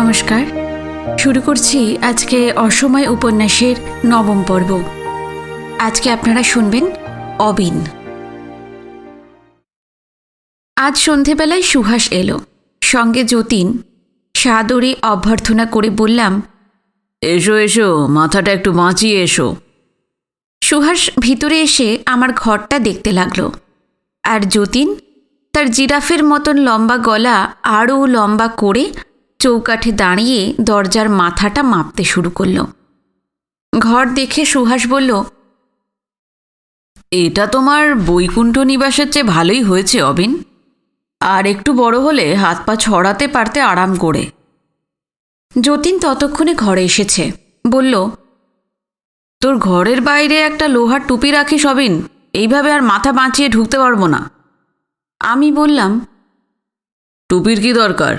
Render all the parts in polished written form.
নমস্কার। শুরু করছি আজকে অসময় উপন্যাসের নবম পর্ব। আজকে আপনারা শুনবেন অবিন। আজ সন্ধেবেলায় সুহাস এলো, সঙ্গে যতীন। সাদরে অভ্যর্থনা করে বললাম, এসো এসো, মাথাটা একটু বাঁচিয়ে এসো। সুহাস ভিতরে এসে আমার ঘরটা দেখতে লাগলো, আর যতীন তার জিরাফের মতন লম্বা গলা আরও লম্বা করে চৌকাঠে দাঁড়িয়ে দরজার মাথাটা মাপতে শুরু করল। ঘর দেখে সুহাস বলল, এটা তোমার বৈকুণ্ঠ নিবাসের চেয়ে ভালোই হয়েছে অবিন। আর একটু বড় হলে হাত পা ছড়াতে পারতে আরাম করে। যতীন ততক্ষণে ঘরে এসেছে, বলল, তোর ঘরের বাইরে একটা লোহার টুপি রাখিস অবিন, এইভাবে আর মাথা বাঁচিয়ে ঢুকতে পারবো না। আমি বললাম, টুপির কি দরকার?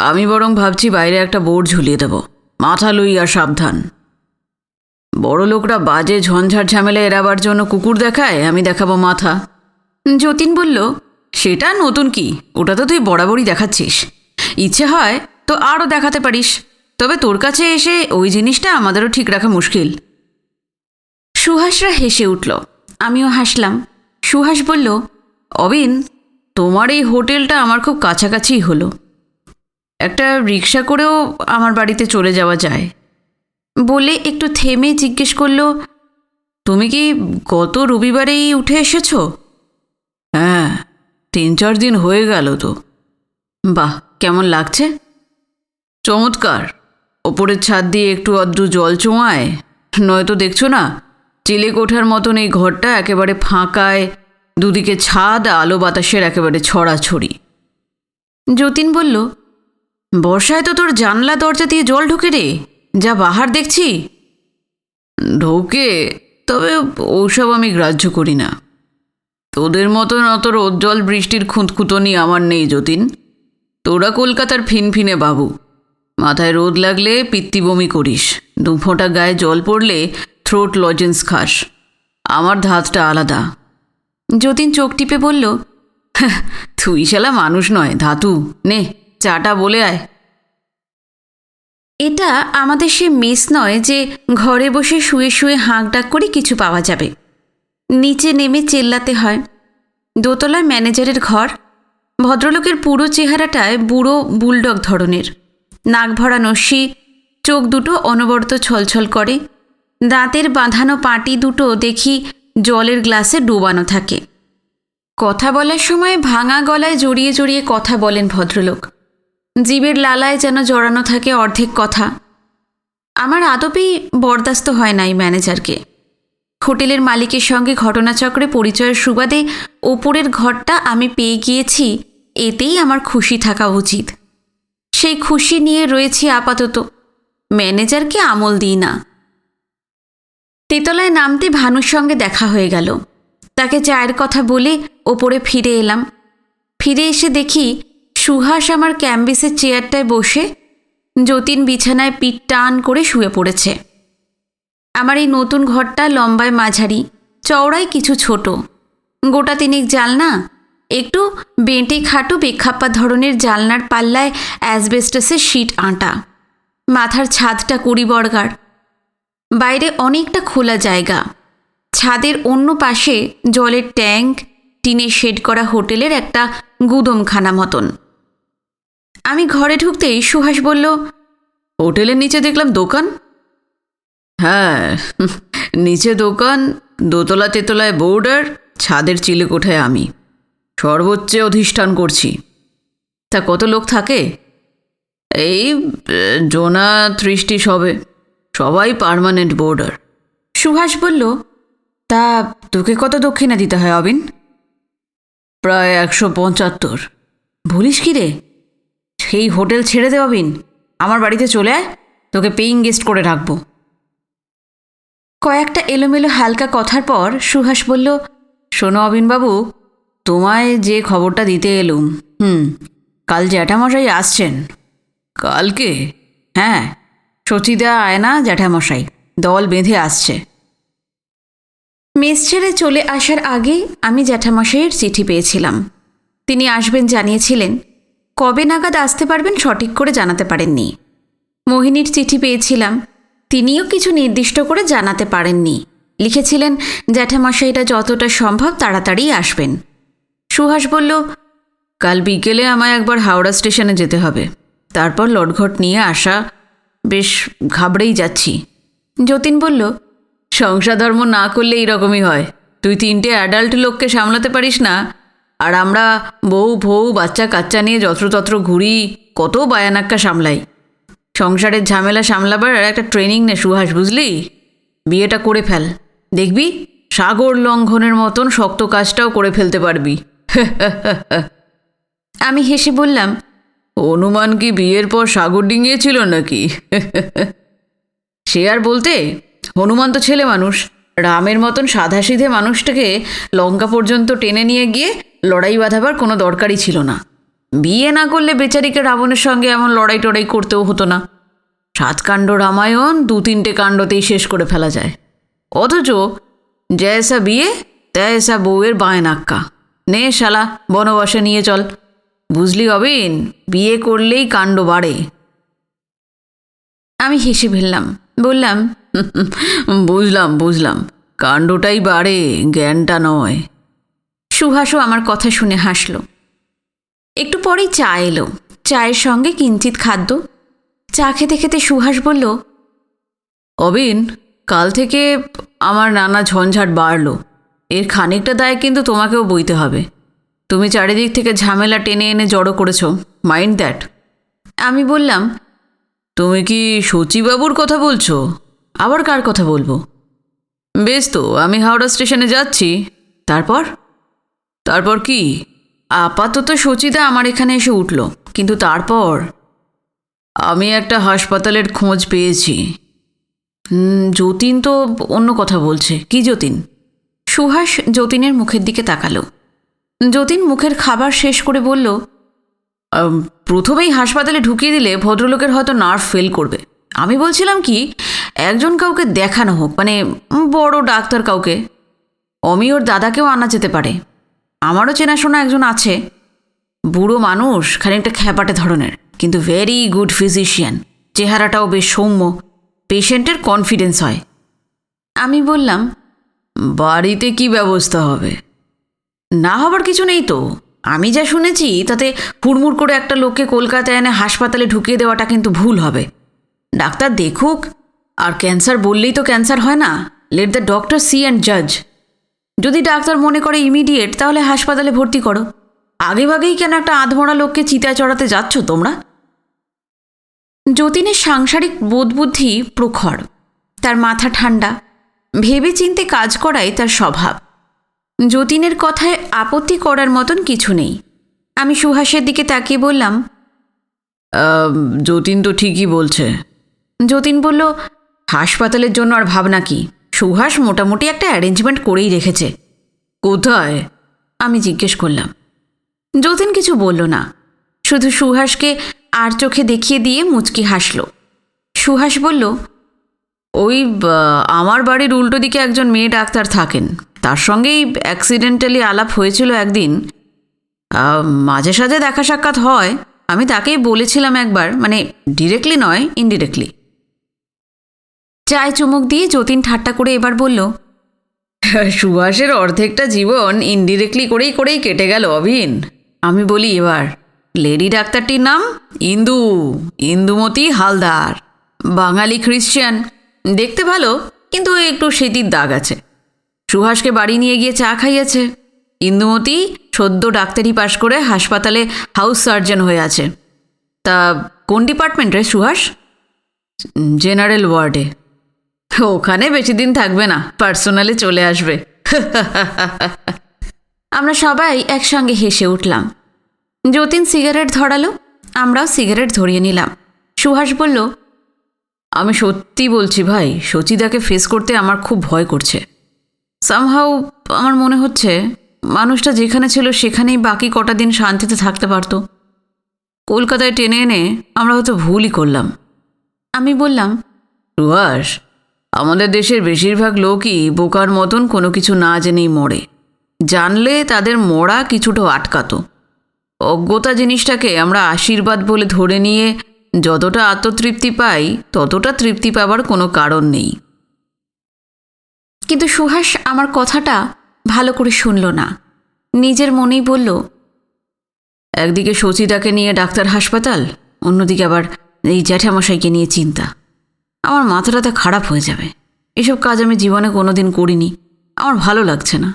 আমি বরং ভাবছি বাইরে একটা বোর্ড ঝুলিয়ে দেব, মাথা লইয়া সাবধান। বড় লোকরা বাজে ঝঞ্ঝাট ঝামেলা এড়াবার জন্য কুকুর দেখায়, আমি দেখাবো মাথা। যতীন বলল, সেটা নতুন কি, ওটা তো তুই বরাবরই দেখাচ্ছিস। ইচ্ছে হয় তো আরও দেখাতে পারিস, তবে তোর কাছে এসে ওই জিনিসটা আমাদেরও ঠিক রাখা মুশকিল। সুহাসরা হেসে উঠল, আমিও হাসলাম। সুহাস বলল, অবিন, তোমার এই হোটেলটা আমার খুব কাছাকাছিই হলো। একটা রিক্সা করেও আমার বাড়িতে চলে যাওয়া যায়। বলে একটু থেমে জিজ্ঞেস করল, তুমি কি গত রবিবারেই উঠে এসেছ? হ্যাঁ, 3-4 দিন হয়ে গেল তো। বাহ, কেমন লাগছে? চমৎকার। ওপরের ছাদ দিয়ে একটু আধটু জল চোঁয়ায়, নয়তো দেখছো না চিলে কোঠার মতন এই ঘরটা একেবারে ফাঁকায়, দুদিকে ছাদ, আলো বাতাসের একেবারে ছড়াছড়ি। যতীন বলল, বর্ষায় তো তোর জানলা দরজা দিয়ে জল ঢোকে রে, যা বাহার দেখছি। ঢোকে, তবে ওসব আমি গ্রাহ্য করি না। তোদের মতন অত রোজ্জ্বল বৃষ্টির খুঁতখুঁতনি আমার নেই যতীন। তোরা কলকাতার ফিনফিনে বাবু, মাথায় রোদ লাগলে পিত্তি বমি করিস, 2 ফোঁটা গায়ে জল পড়লে থ্রোট লজেন্স খাস। আমার ধাতটা আলাদা। যতীন চোখ টিপে বলল, তুই শালা মানুষ নয়, ধাতু। নে, চাটা বলে আয়। এটা আমাদের সে মেস নয় যে ঘরে বসে শুয়ে শুয়ে হাঁক ডাক করে কিছু পাওয়া যাবে। নিচে নেমে চেল্লাতে হয়। দোতলায় ম্যানেজারের ঘর। ভদ্রলোকের পুরো চেহারাটায় বুড়ো বুলডগ ধরনের, নাক ভরা নস্যি, চোখ দুটো অনবরত ছলছল করে, দাঁতের বাঁধানো পাটি দুটো দেখি জলের গ্লাসে ডোবানো থাকে। কথা বলার সময় ভাঙা গলায় জড়িয়ে জড়িয়ে কথা বলেন ভদ্রলোক। জীবের লালায় যেন জড়ানো থাকে অর্ধেক কথা। আমার আদপেই বরদাস্ত হয় না এই ম্যানেজারকে। হোটেলের মালিকের সঙ্গে ঘটনাচক্রে পরিচয়ের সুবাদে ওপরের ঘরটা আমি পেয়ে গিয়েছি, এতেই আমার খুশি থাকা উচিত। সেই খুশি নিয়ে রয়েছি আপাতত, ম্যানেজারকে আমল দিই না। তেতলায় নামতে ভানুর সঙ্গে দেখা হয়ে গেল। তাকে চায়ের কথা বলে ওপরে ফিরে এলাম। ফিরে এসে দেখি সুহাস আমার ক্যাম্বিসের চেয়ারটায় বসে, যতীন বিছানায় পিঠ টান করে শুয়ে পড়েছে। আমার এই নতুন ঘরটা লম্বায় মাঝারি, চওড়ায় কিছু ছোট, গোটা 3 জালনা, একটু বেঁটে খাটো বেখাপ্পা ধরনের জালনার পাল্লায় অ্যাসবেস্টাসের শিট আঁটা, মাথার ছাদটা 20 বর্গার। বাইরে অনেকটা খোলা জায়গা। ছাদের অন্য পাশে জলের ট্যাঙ্ক, টিনের শেড করা হোটেলের একটা গুদমখানা মতন। আমি ঘরে ঢুকতেই সুহাস বলল, হোটেলের নিচে দেখলাম দোকান। হ্যাঁ, নিচে দোকান, দোতলা তেতলায় বোর্ডার, ছাদের চিলেকোঠায় আমি সর্বোচ্চে অধিষ্ঠান করছি। তা কত লোক থাকে? এই জোনা 30টি সবে, সবাই পার্মানেন্ট বোর্ডার। সুহাস বলল, তা তোকে কত দক্ষিণা দিতে হয় অবিন? প্রায় 175। বলিস কি রে? সেই হোটেল ছেড়ে দে অবিন, আমার বাড়িতে চলে আয়, তোকে পেইং গেস্ট করে রাখবো। কয়েকটা এলোমেলো হালকা কথার পর সুহাস বলল, শোনো অবিনবাবু, তোমায় যে খবরটা দিতে এলুম, কাল জ্যাঠামশাই আসছেন। কালকে? হ্যাঁ, সচিদা আয়না জ্যাঠামশাই দল বেঁধে আসছে। মেস ছেড়ে চলে আসার আগে আমি জ্যাঠামশাইয়ের চিঠি পেয়েছিলাম। তিনি আসবেন জানিয়েছিলেন, কবে নাগাদ আসতে পারবেন সঠিক করে জানাতে পারেননি। মোহিনীর চিঠি পেয়েছিলাম। তিনিও কিছু নির্দিষ্ট করে জানাতে পারেননি। লিখেছিলেন জ্যাঠামশাইরা যতটা সম্ভব তাড়াতাড়ি আসবেন। সুহাস বলল, কাল বিকেলে আমায় একবার হাওড়া স্টেশনে যেতে হবে, তারপর লটঘট নিয়ে আসা। বেশ ঘাবড়েই যাচ্ছি। যতীন বলল, সংসার ধর্ম না করলে এইরকমই হয়। তুই 3টে অ্যাডাল্ট লোককে সামলাতে পারিস না, আর আমরা বউ ফৌ বাচ্চা কাচ্চা নিয়ে যত্রতত্র ঘুরি, কত বায়ানাক্কা সামলাই। সংসারের ঝামেলা সামলাবার একটা ট্রেনিং নে সুহাস, বুঝলি? বিয়েটা করে ফেল, দেখবি সাগর লঙ্ঘনের মতন শক্ত কাজটাও করে ফেলতে পারবি। আমি হেসে বললাম, হনুমান কি বিয়ের পর সাগর ডিঙিয়েছিল নাকি? সে আর বলতে, হনুমান তো ছেলে মানুষ। রামের মতন সাধাসিধে মানুষটাকে লঙ্কা পর্যন্ত টেনে নিয়ে গিয়ে লড়াই বাঁধাবার কোনো দরকারই ছিল না। বিয়ে না করলে বেচারিকে রাবণের সঙ্গে এমন লড়াই টড়াই করতেও হতো না। 7 কাণ্ড রামায়ণ 2-3টে কাণ্ডতেই শেষ করে ফেলা যায়। অথচ জয়সা বিয়ে তয়সা বউয়ের বায়নাক্কা। নে শালা, বনবাসে নিয়ে চল। বুঝলি অবিন, বিয়ে করলেই কাণ্ড বাড়ে। আমি হেসে ফেললাম, বললাম, বুঝলাম, কাণ্ডটাই বাড়ে, জ্ঞানটা নয়। সুহাসও আমার কথা শুনে হাসল। একটু পরেই চা এলো, চায়ের সঙ্গে কিঞ্চিত খাদ্য। চা খেতে খেতে সুহাস বলল, অবিন, কাল থেকে আমার নানা ঝঞ্ঝাট বাড়ল। এর খানিকটা দায় কিন্তু তোমাকেও বইতে হবে। তুমি চারিদিক থেকে ঝামেলা টেনে এনে জড়ো করেছ, মাইন্ড দ্যাট। আমি বললাম, তুমি কি শচীবাবুর কথা বলছো? আবার কার কথা বলবো? বেশ তো, আমি হাওড়া স্টেশনে যাচ্ছি। তারপর কি? আপাতত শচীদা আমার এখানে এসে উঠল, কিন্তু তারপর আমি একটা হাসপাতালের খোঁজ পেয়েছি। যতীন তো অন্য কথা বলছে। কি যতীন? সুহাস যতীনের মুখের দিকে তাকালো। যতীন মুখের খাবার শেষ করে বলল, প্রথমেই হাসপাতালে ঢুকিয়ে দিলে ভদ্রলোকের হয়তো নার্ভ ফেল করবে। আমি বলছিলাম কি, একজন কাউকে দেখানো হোক, মানে বড় ডাক্তার কাউকে। অমি ওর দাদাকেও আনা যেতে পারে। আমারও চেনাশোনা একজন আছে, বুড়ো মানুষ, খানিকটা খ্যাপাটে ধরনের, কিন্তু ভেরি গুড ফিজিশিয়ান। চেহারাটাও বেশ সৌম্য, পেশেন্টের কনফিডেন্স হয়। আমি বললাম, বাড়িতে কি ব্যবস্থা হবে? না হবার কিছু নেই তো। আমি যা শুনেছি তাতে হুড়মুড় করে একটা লোককে কলকাতায় এনে হাসপাতালে ঢুকিয়ে দেওয়াটা কিন্তু ভুল হবে। ডাক্তার দেখুক, আর ক্যান্সার বললেই তো ক্যান্সার হয় না। Let the doctor see and জাজ। যদি ডাক্তার মনে করে ইমিডিয়েট, তাহলে হাসপাতালে ভর্তি করো। আগেভাগেই কেন একটা আধমরা লোককে চিতায় চড়াতে যাচ্ছ তোমরা? যতীনের সাংসারিক বোধবুদ্ধি প্রখর, তার মাথা ঠান্ডা, ভেবে চিনতে কাজ করাই তার স্বভাব। যতীনের কথায় আপত্তি করার মতন কিছু নেই। আমি সুহাসের দিকে তাকিয়ে বললাম, যতীন তো ঠিকই বলছে। যতীন বলল, হাসপাতালের জন্য আর ভাবনা কি? সুহাস মোটামুটি একটা অ্যারেঞ্জমেন্ট করেই রেখেছে। কোথায়? আমি জিজ্ঞেস করলাম। যতীন কিছু বলল না, শুধু সুহাসকে আর চোখে দেখিয়ে দিয়ে মুচকি হাসল। সুহাস বলল, ওই আমার বাড়ির উল্টো দিকে একজন মেয়ে ডাক্তার থাকেন, তার সঙ্গেই অ্যাক্সিডেন্টালি আলাপ হয়েছিল একদিন। মাঝে সাঝে দেখা সাক্ষাৎ হয়। আমি তাকেই বলেছিলাম একবার, মানে ডিরেক্টলি নয়, ইনডিরেক্টলি। চায় চুমুক দিয়ে যতীন ঠাট্টা করে এবার বলল, সুভাষের অর্ধেকটা জীবন ইনডিরেক্টলি করেই কেটে গেল অভিন। আমি বলি এবার, লেডি ডাক্তারটির নাম ইন্দুমতি হালদার। বাঙালি খ্রিশ্চান, দেখতে ভালো, কিন্তু একটু সেতির দাগ আছে। সুহাসকে বাড়ি নিয়ে গিয়ে চা খাইয়েছে। ইন্দুমতি সদ্য ডাক্তারি পাশ করে হাসপাতালে হাউস সার্জন হয়ে আছে। তা কোন ডিপার্টমেন্টে সুহাস? জেনারেল ওয়ার্ডে। ওখানে বেশি দিন থাকবে না, পার্সোনালে চলে আসবে। আমরা সবাই একসঙ্গে হেসে উঠলাম। যতীন সিগারেট ধরালো, আমরাও সিগারেট ধরিয়ে নিলাম। সুহাস বলল, আমি সত্যি বলছি ভাই, শচীদাকে ফেস করতে আমার খুব ভয় করছে। সামহাউ আমার মনে হচ্ছে মানুষটা যেখানে ছিল সেখানেই বাকি কটা দিন শান্তিতে থাকতে পারত। কলকাতায় টেনে এনে আমরা হয়তো ভুলই করলাম। আমি বললাম, সুহাস, আমাদের দেশের বেশিরভাগ লোকই বোকার মতন কোনো কিছু না জেনেই মরে। জানলে তাদের মরা কিছুটা আটকাতো। অজ্ঞতা জিনিসটাকে আমরা আশীর্বাদ বলে ধরে নিয়ে যতটা আত্মতৃপ্তি পাই ততটা তৃপ্তি পাবার কোনো কারণ নেই। কিন্তু সুহাস আমার কথাটা ভালো করে শুনল না। নিজের মনেই বলল, একদিকে সচিতাকে নিয়ে ডাক্তার হাসপাতাল, অন্যদিকে আবার এই জ্যাঠামশাইকে নিয়ে চিন্তা। আমার মাথাটা খারাপ হয়ে যাবে। এসব কাজ আমি জীবনে কোনোদিন করিনি, আমার ভালো লাগছে না।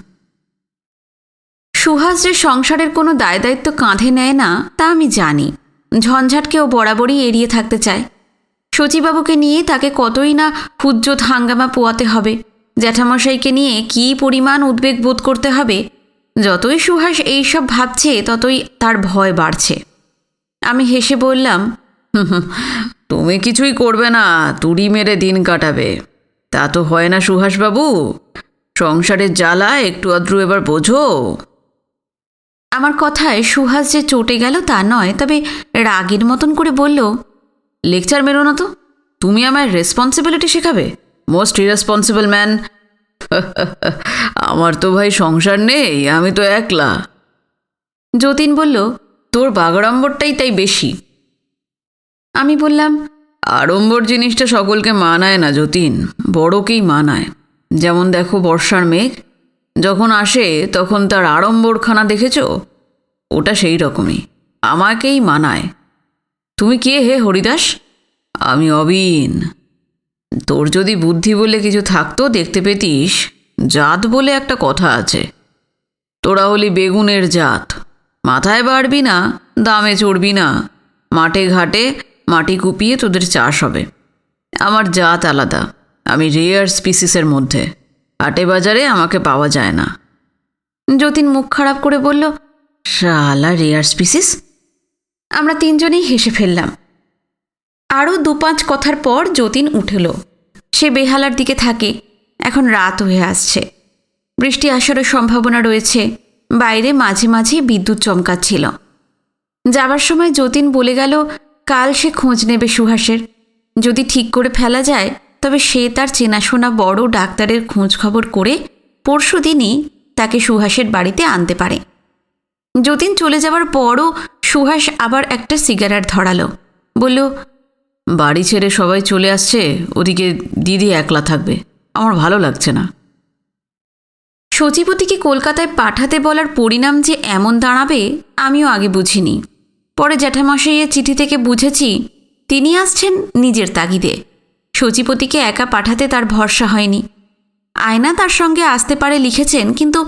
সুহাস যে সংসারের কোনো দায় দায়িত্ব কাঁধে নেয় না তা আমি জানি। ঝঞ্ঝাটকেও বরাবরই এড়িয়ে থাকতে চায়। শচীবাবুকে নিয়ে তাকে কতই না হুজ্জত হাঙ্গামা পোয়াতে হবে, জ্যাঠামশাইকে নিয়ে কী পরিমাণ উদ্বেগ বোধ করতে হবে। যতই সুহাস এইসব ভাবছে ততই তার ভয় বাড়ছে। আমি হেসে বললাম, তুমি কিছুই করবে না, তুড়ি মেরে দিন কাটাবে। তা তো হয় না সুহাসবাবু, সংসারের জ্বালা একটু আদ্রু এবার বোঝো। আমার কথায় সুহাস যে চটে গেল তা নয়, তবে রাগের মতন করে বলল, লেকচার মেরো না তো। তুমি আমায় রেসপন্সিবিলিটি শেখাবে? Most irresponsible man. আমার তো ভাই সংসার নেই, আমি তো একলা। যতীন বলল, তোর বাগাড়ম্বরটাই তাই বেশি। আমি বললাম, আড়ম্বর জিনিসটা সকলকে মানায় না যতীন, বড়কেই মানায়। যেমন দেখো বর্ষার মেঘ যখন আসে তখন তার আড়ম্বরখানা দেখেছ, ওটা সেই রকমই, আমাকেই মানায়। তুমি কে হে হরিদাস? আমি অবিন। তোর যদি বুদ্ধি বলে কিছু থাকতো দেখতে পেতিস, জাত বলে একটা কথা আছে। তোরা হলি বেগুনের জাত, মাথায় বাড়বি না, দামে চড়বি না, মাঠে ঘাটে মাটি কুপিয়ে তোদের চাষ হবে। আমার জাত আলাদা, আমি রেয়ার স্পিসিসের মধ্যে, হাটে বাজারে আমাকে পাওয়া যায় না। যতীন মুখ খারাপ করে বলল, শালা রেয়ার স্পিসিস। আমরা তিনজনেই হেসে ফেললাম। আরও ২-৫ কথার পর যতীন উঠল। সে বেহালার দিকে থাকে। এখন রাত হয়ে আসছে, বৃষ্টি আসারও সম্ভাবনা রয়েছে। বাইরে মাঝে মাঝে বিদ্যুৎ চমকাচ্ছিল। যাবার সময় যতীন বলে গেল, কাল সে খোঁজ নেবে সুহাসের। যদি ঠিক করে ফেলা যায় তবে সে তার চেনাশোনা বড় ডাক্তারের খোঁজ খবর করে পরশু দিনই তাকে সুহাসের বাড়িতে আনতে পারে। যতীন চলে যাবার পরও সুহাস আবার একটা সিগারেট ধরালো। বলল, বাড়ি ছেড়ে সবাই চলে আসছে, ওদিকে দিদি একলা থাকবে, আমার ভালো লাগছে না। সচিবতীকে কলকাতায় পাঠাতে বলার পরিণাম যে এমন দাঁড়াবে আমিও আগে বুঝিনি। পরে জ্যাঠামশাইয়ের চিঠি থেকে বুঝেছি তিনি আসছেন নিজের তাগিদে। সচিবতীকে একা পাঠাতে তার ভরসা হয়নি। আয়না তার সঙ্গে আসতে পারে লিখেছেন, কিন্তু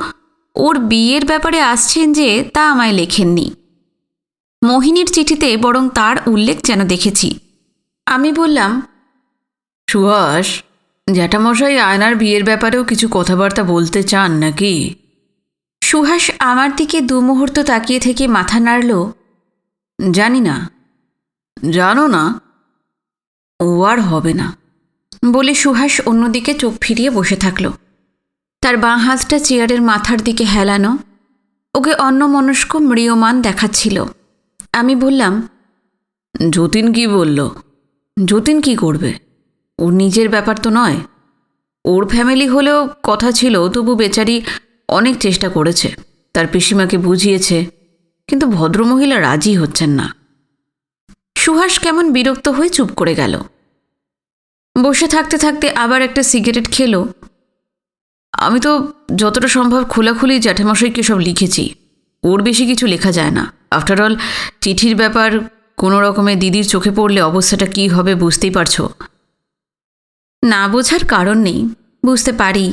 ওর বিয়ের ব্যাপারে আসছেন যে তা আমায় লেখেননি। মোহিনীর চিঠিতে বরং তার উল্লেখ যেন দেখেছি। আমি বললাম, সুহাস, জ্যাঠামশাই আয়নার বিয়ের ব্যাপারেও কিছু কথাবার্তা বলতে চান নাকি? সুহাস আমার দিকে ২ মুহূর্ত তাকিয়ে থেকে মাথা নাড়ল। জানি না। জানো না? ও আর হবে না বলে সুহাস অন্যদিকে চোখ ফিরিয়ে বসে থাকল। তার বাঁ হাতটা চেয়ারের মাথার দিকে হেলানো, ওকে অন্যমনস্ক ম্রিয়মান দেখাচ্ছিল। আমি বললাম, যতীন কি বলল? যতীন কি করবে? ওর নিজের ব্যাপার তো নয়। ওর ফ্যামিলি হলেও কথা ছিল, তবু বেচারি অনেক চেষ্টা করেছে, তার পিসিমাকে বুঝিয়েছে, কিন্তু ভদ্রমহিলা রাজি হচ্ছেন না। সুহাস কেমন বিরক্ত হয়ে চুপ করে গেল। বসে থাকতে থাকতে আবার একটা সিগারেট খেলো। আমি তো যতটা সম্ভব খোলাখুলি জ্যাঠামশাইকে সব লিখেছি, ওর বেশি কিছু লেখা যায় না। আফটার অল চিঠির ব্যাপার কোনো রকমে দিদির চোখে পড়লে অবস্থাটা কী হবে বুঝতেই পারছো। না বোঝার কারণ নেই, বুঝতে পারি।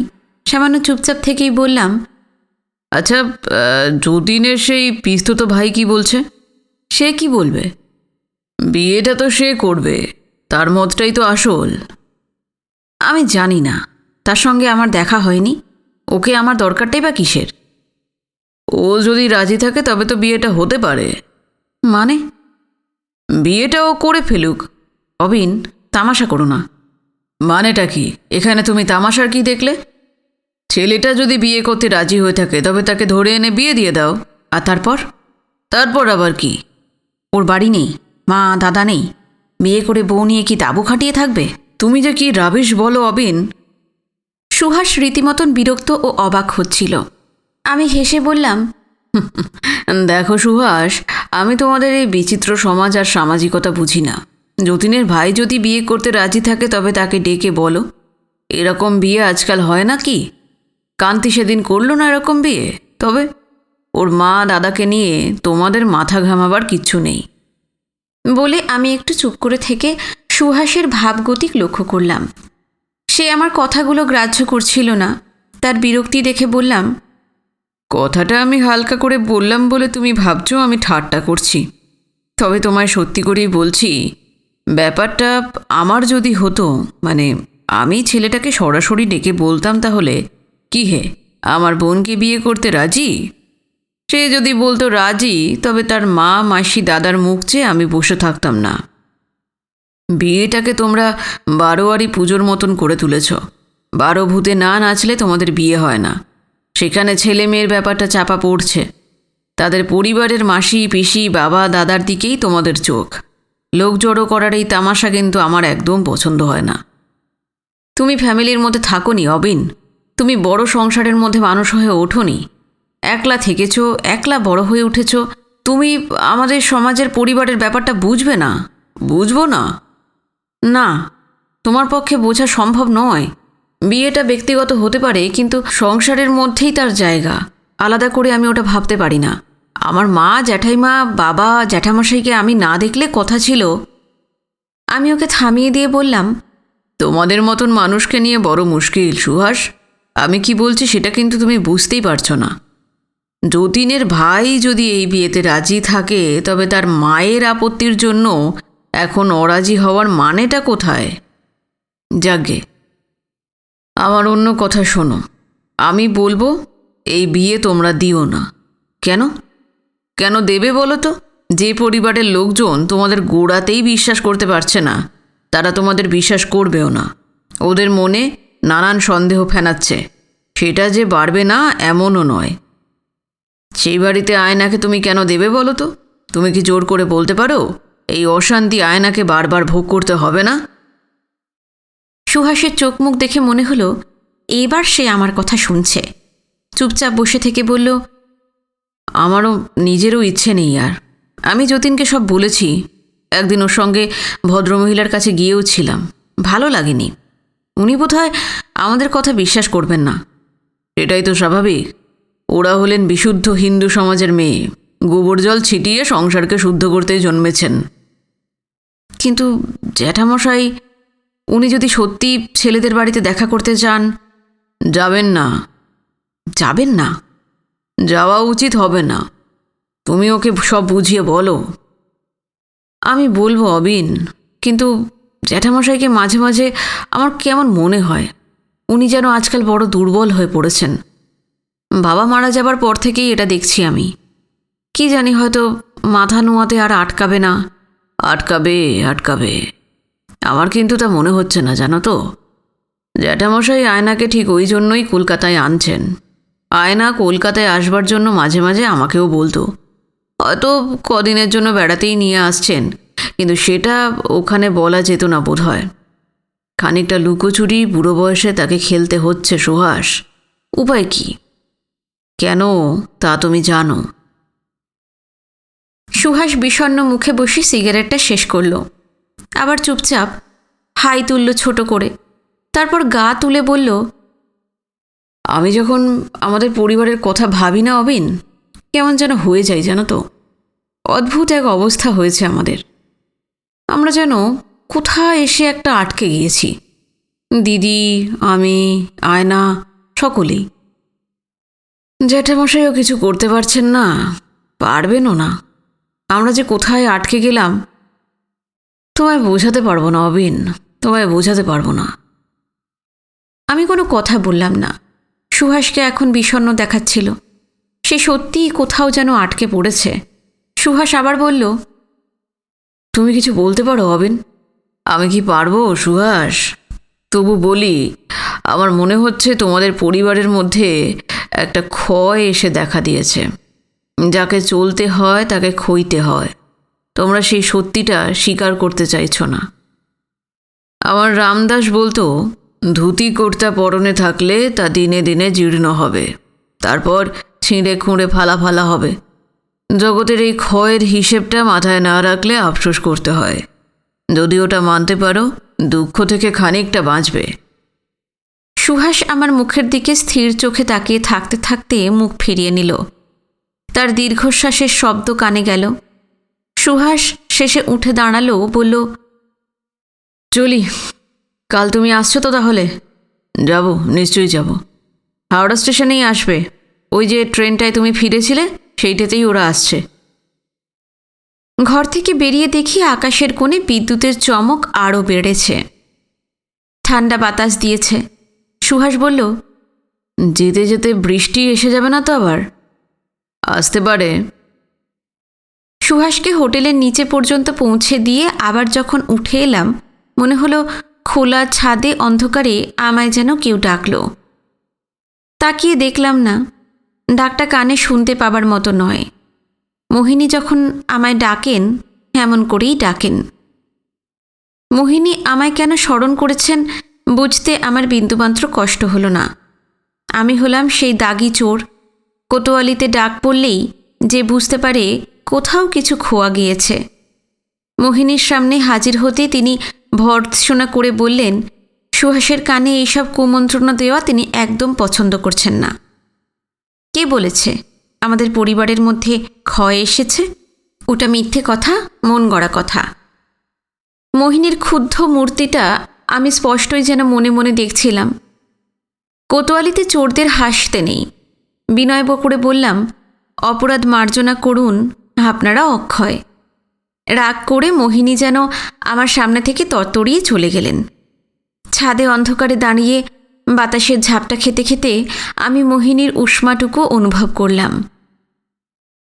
সামান্য চুপচাপ থেকেই বললাম, আচ্ছা, যতীনের সেই পিস্তুত ভাই কি বলছে? সে কি বলবে? বিয়েটা তো সে করবে, তার মতটাই তো আসল। আমি জানি না, তার সঙ্গে আমার দেখা হয়নি। ওকে আমার দরকারটাই বা কিসের? ও যদি রাজি থাকে তবে তো বিয়েটা হতে পারে। মানে? বিয়েটা ও করে ফেলুক। অবিন, তামাশা করো না। মানেটা কি? এখানে তুমি তামাশার কি দেখলে? ছেলেটা যদি বিয়ে করতে রাজি হয়ে থাকে তবে তাকে ধরে এনে বিয়ে দিয়ে দাও। আর তারপর আবার কি? ওর বাড়ি নেই, মা দাদা নেই, বিয়ে করে বউ নিয়ে কি তাঁবু খাটিয়ে থাকবে? তুমি যে কি রাবিশ বলো অবিন। সুহাস রীতিমতন বিরক্ত ও অবাক হচ্ছিল। আমি হেসে বললাম, দেখো সুহাস, আমি তোমাদের এই বিচিত্র সমাজ আর সামাজিকতা বুঝি না। যতীনের ভাই যদি বিয়ে করতে রাজি থাকে তবে তাকে ডেকে বলো। এরকম বিয়ে আজকাল হয় না কি? কান্তি সেদিন করলো না এরকম বিয়ে? তবে ওর মা দাদাকে নিয়ে তোমাদের মাথা ঘামাবার কিচ্ছু নেই। বলে আমি একটু চুপ করে থেকে সুহাসের ভাবগতিক লক্ষ্য করলাম। সে আমার কথাগুলো গ্রাহ্য করছিল না। তার বিরক্তি দেখে বললাম, কথাটা আমি হালকা করে বললাম বলে তুমি ভাবছো আমি ঠাট্টা করছি। তবে তোমায় সত্যি করেই বলছি, ব্যাপারটা আমার যদি হতো, মানে আমি ছেলেটাকে সরাসরি ডেকে বলতাম, তাহলে কি হে আমার বোনকে বিয়ে করতে রাজি? সে যদি বলতো রাজি, তবে তার মা মাসি দাদার মুখ চেয়ে আমি বসে থাকতাম না। বিয়েটাকে তোমরা বারোয়ারি পুজোর মতন করে তুলেছ। 12 ভূতে না নাচলে তোমাদের বিয়ে হয় না। সেখানে ছেলে মেয়ের ব্যাপারটা চাপা পড়ছে। তাদের পরিবারের মাসি পিসি বাবা দাদার দিকেই তোমাদের চোখ। লোক জড়ো করার এই তামাশা কিন্তু আমার একদম পছন্দ হয় না। তুমি ফ্যামিলির মধ্যে থাকোনি অবিন, তুমি বড় সংসারের মধ্যে মানুষ হয়ে ওঠোনি, একলা থেকেছ, একলা বড় হয়ে উঠেছ। তুমি আমাদের সমাজের পরিবারের ব্যাপারটা বুঝবে না? বুঝবো না? না, তোমার পক্ষে বোঝা সম্ভব নয়। বিয়েটা ব্যক্তিগত হতে পারে, কিন্তু সংসারের মধ্যেই তার জায়গা। আলাদা করে আমি ওটা ভাবতে পারি না। আমার মা জ্যাঠাইমা বাবা জ্যাঠামশাইকে আমি না দেখলে কথা ছিল। আমি ওকে থামিয়ে দিয়ে বললাম, তোমাদের মতন মানুষকে নিয়ে বড় মুশকিল সুহাস। আমি কি বলছি সেটা কিন্তু তুমি বুঝতেই পারছো না। যতীনের ভাই যদি এই বিয়েতে রাজি থাকে, তবে তার মায়ের আপত্তির জন্য এখন অরাজি হওয়ার মানেটা কোথায়? যাগে, আমার অন্য কথা শোনো। আমি বলবো এই বিয়ে তোমরা দিও না। কেন? কেন দেবে বলো তো? যে পরিবারের লোকজন তোমাদের গোড়াতেই বিশ্বাস করতে পারছে না, তারা তোমাদের বিশ্বাস করবেও না। ওদের মনে নানান সন্দেহ ফেনাচ্ছে। সেটা যে বাড়বে না এমনও নয়। সেই বাড়িতে আয়নাকে তুমি কেন দেবে বলো তো? তুমি কি জোর করে বলতে পারো এই অশান্তি আয়নাকে বারবার ভোগ করতে হবে না? সুহাসের চোখ মুখ দেখে মনে হলো এবার সে আমার কথা শুনছে। চুপচাপ বসে থেকে বলল, আমারও নিজেরও ইচ্ছে নেই আর। আমি যতীনকে সব বলেছি। একদিন ওর সঙ্গে ভদ্রমহিলার কাছে গিয়েও ছিলাম, ভালো লাগেনি। উনি বোধহয় আমাদের কথা বিশ্বাস করবেন না। এটাই তো স্বাভাবিক। ওরা হলেন বিশুদ্ধ হিন্দু সমাজের মেয়ে, গোবর জল ছিটিয়ে সংসারকে শুদ্ধ করতেই জন্মেছেন। কিন্তু জ্যাঠামশাই, উনি যদি সত্যি ছেলেদের বাড়িতে দেখা করতে চান, যাবেন না। যাবেন না? যাওয়া উচিত হবে না। তুমি ওকে সব বুঝিয়ে বলো। আমি বলবো অবিন, কিন্তু জ্যাঠামশাইকে মাঝে মাঝে আমার কেমন মনে হয় উনি যেন আজকাল বড় দুর্বল হয়ে পড়েছেন। বাবা মারা যাবার পর থেকেই এটা দেখছি আমি। কি জানি, হয়তো মাথা নোয়াতে আর আটকাবে না। আটকাবে আটকাবে, আমার কিন্তু তা মনে হচ্ছে না, জানো তো। জ্যাঠামশাই আয়নাকে ঠিক ওই জন্যই কলকাতায় আনছেন। আয়না কলকাতায় আসবার জন্য মাঝে মাঝে আমাকেও বলতো। হয়তো কদিনের জন্য বেড়াতেই নিয়ে আসছেন, কিন্তু সেটা ওখানে বলা যেত না বোধ হয়। খানিকটা লুকোচুরি বুড়ো বয়সে তাকে খেলতে হচ্ছে সুহাস। উপায় কি? কেন তা তুমি জানো? সুহাস বিষণ্ণ মুখে বসে সিগারেটটা শেষ করল। আবার চুপচাপ হাই তুলল ছোট করে। তারপর গা তুলে বলল, আমি যখন আমাদের পরিবারের কথা ভাবি না অবিন, কেমন যেন হয়ে যায় জানো তো। অদ্ভুত এক অবস্থা হয়েছে আমাদের। আমরা যেন কোথায় এসে একটা আটকে গিয়েছি। দিদি, আমি, আয়না, সকলেই। জ্যাঠামশাইও কিছু করতে পারছেন না, পারবেনও না। আমরা যে কোথায় আটকে গেলাম তোমায় বোঝাতে পারবো না অবিন, তোমায় বোঝাতে পারবো না। আমি কোনো কথা বললাম না। সুহাসকে এখন বিষণ্ণ দেখাচ্ছিল। সে সত্যিই কোথাও যেন আটকে পড়েছে। সুহাস আবার বলল, তুমি কিছু বলতে পারো অবিন? আমি কি পারবো সুহাস? তবু বলি, আমার মনে হচ্ছে তোমাদের পরিবারের মধ্যে একটা ক্ষয় এসে দেখা দিয়েছে। যাকে চলতে হয় তাকে খইতে হয়। তোমরা সেই সত্যিটা স্বীকার করতে চাইছো না। আমার রামদাস বলতো, ধুতি কুর্তা পরনে থাকলে তা দিনে দিনে জীর্ণ হবে, তারপর ছিঁড়ে খুঁড়ে ফালা ফালা হবে। জগতের এই ক্ষয়ের হিসেবটা মাথায় না রাখলে আফসোস করতে হয়। যদি ওটা মানতে পারো, দুঃখ থেকে খানিকটা বাঁচবে। সুহাস আমার মুখের দিকে স্থির চোখে তাকিয়ে থাকতে থাকতে মুখ ফিরিয়ে নিল। তার দীর্ঘশ্বাসের শব্দ কানে গেল। সুহাস শেষে উঠে দাঁড়ালো, বলল, চলি। কাল তুমি আসছো তো? তাহলে যাব, নিশ্চয়ই যাব। হাওড়া স্টেশনেই আসবে। ওই যে ট্রেনটায় তুমি ফিরেছিলে, সেইটাতেই ওরা আসছে। ঘর থেকে বেরিয়ে দেখি আকাশের কোণে বিদ্যুতের চমক আরও বেড়েছে। ঠান্ডা বাতাস দিয়েছে। সুহাস বলল, যেতে যেতে বৃষ্টি এসে যাবে না তো আবার? আসতে পারে। সুহাসকে হোটেলের নিচে পর্যন্ত পৌঁছে দিয়ে আবার যখন উঠে এলাম, মনে হলো খোলা ছাদে অন্ধকারে আমায় যেন কেউ ডাকল। তাকিয়ে দেখলাম না। ডাকটা কানে শুনতে পাবার মতো নয়। মোহিনী যখন আমায় ডাকেন, এমন করেই ডাকেন। মোহিনী আমায় কেন স্মরণ করেছেন বুঝতে আমার বিন্দুমাত্র কষ্ট হলো না। আমি হলাম সেই দাগি চোর। কোতোয়ালিতে ডাক পড়লেই যে বুঝতে পারে কোথাও কিছু খোয়া গিয়েছে। মোহিনীর সামনে হাজির হতে তিনি ভর্ৎসনা করে বললেন, সুহাসের কানে এইসব কুমন্ত্রণা দেওয়া তিনি একদম পছন্দ করছেন না। কে বলেছে আমাদের পরিবারের মধ্যে ক্ষয় এসেছে? ওটা মিথ্যে কথা, মন গড়া কথা। মোহিনীর ক্ষুব্ধ মূর্তিটা আমি স্পষ্টই যেন মনে মনে দেখছিলাম। কোতোয়ালিতে চোরদের হাসতে নেই। বিনয় করে বললাম, অপরাধ মার্জনা করুন, আপনারা অক্ষয়। রাগ করে মোহিনী যেন আমার সামনে থেকে তরতরিয়ে চলে গেলেন। ছাদে অন্ধকারে দাঁড়িয়ে বাতাসের ঝাপটা খেতে খেতে আমি মোহিনীর উষ্মাটুকু অনুভব করলাম।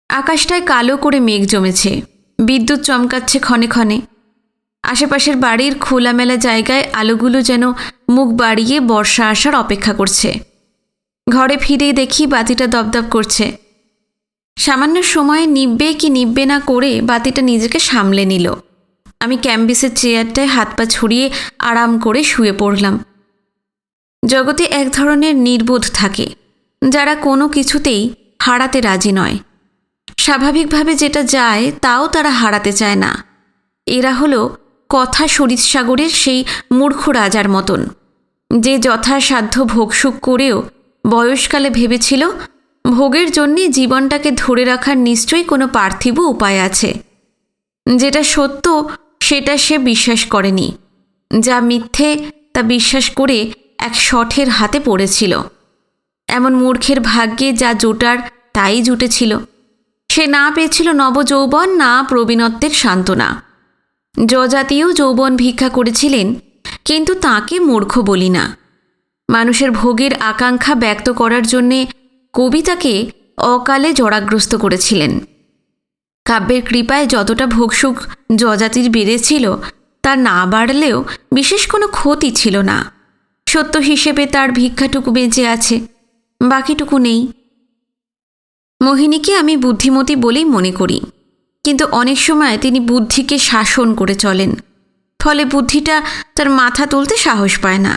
আকাশটায় কালো করে মেঘ জমেছে। বিদ্যুৎ চমকাচ্ছে ক্ষণে ক্ষণে। আশেপাশের বাড়ির খোলামেলা জায়গায় আলোগুলো যেন মুখ বাড়িয়ে বর্ষা আসার অপেক্ষা করছে। ঘরে ফিরে দেখি বাতিটা দপদপ করছে। সামান্য সময়ে নিববে কি নিববে না করে বাতিটা নিজেকে সামলে নিল। আমি ক্যাম্বিসের চেয়ারটায় হাত পা ছড়িয়ে আরাম করে শুয়ে পড়লাম। জগতে এক ধরনের নির্বোধ থাকে, যারা কোনো কিছুতেই হারাতে রাজি নয়। স্বাভাবিকভাবে যেটা যায় তাও তারা হারাতে চায় না। এরা হলো কথা সরিৎসাগরের সেই মূর্খ রাজার মতন, যে যথাসাধ্য ভোগসুখ করেও বয়সকালে ভেবেছিল ভোগের জন্যে জীবনটাকে ধরে রাখার নিশ্চয়ই কোনো পার্থিব উপায় আছে। যেটা সত্য সেটা সে বিশ্বাস করেনি, যা মিথ্যে তা বিশ্বাস করে এক শঠের হাতে পড়েছিল। এমন মূর্খের ভাগ্যে যা জোটার তাই জুটেছিল। সে না পেয়েছিল নবযৌবন, না প্রবীণত্বের সান্ত্বনা। যজাতীয় যৌবন ভিক্ষা করেছিলেন, কিন্তু তাকে মূর্খ বলি না। মানুষের ভোগের আকাঙ্ক্ষা ব্যক্ত করার জন্যে কবি তাকে অকালে জরাগ্রস্ত করেছিলেন। কাব্যের কৃপায় যতটা ভোগসুখ যজাতির বেড়েছিল তা না বাড়লেও বিশেষ কোনো ক্ষতি ছিল না। সত্য হিসেবে তার ভিক্ষাটুকু বেঁচে আছে, বাকিটুকু নেই। মোহিনীকে আমি বুদ্ধিমতী বলেই মনে করি, কিন্তু অনেক সময় তিনি বুদ্ধিকে শাসন করে চলেন। ফলে বুদ্ধিটা তার মাথা তুলতে সাহস পায় না।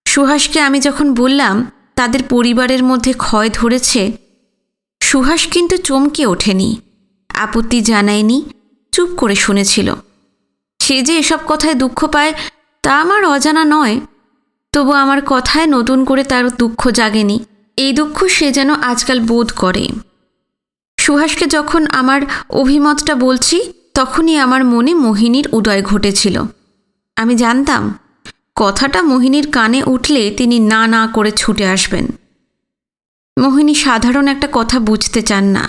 সুহাসকে আমি যখন বললাম তাদের পরিবারের মধ্যে ক্ষয় ধরেছে, সুহাস কিন্তু চমকে ওঠেনি, আপত্তি জানায়নি, চুপ করে শুনেছিল। সে যে এসব কথায় দুঃখ পায় তা আমার অজানা নয়, তবু আমার কথায় নতুন করে তার দুঃখ জাগেনি। এই দুঃখ সে যেন আজকাল বোধ করে। সুহাসকে যখন আমার অভিমতটা বলছি তখনই আমার মনে মোহিনীর উদয় ঘটেছিল। আমি জানতাম কথাটা মোহিনীর কানে উঠলে তিনি না না করে ছুটে আসবেন। মোহিনী সাধারণ একটা কথা বুঝতে চান না।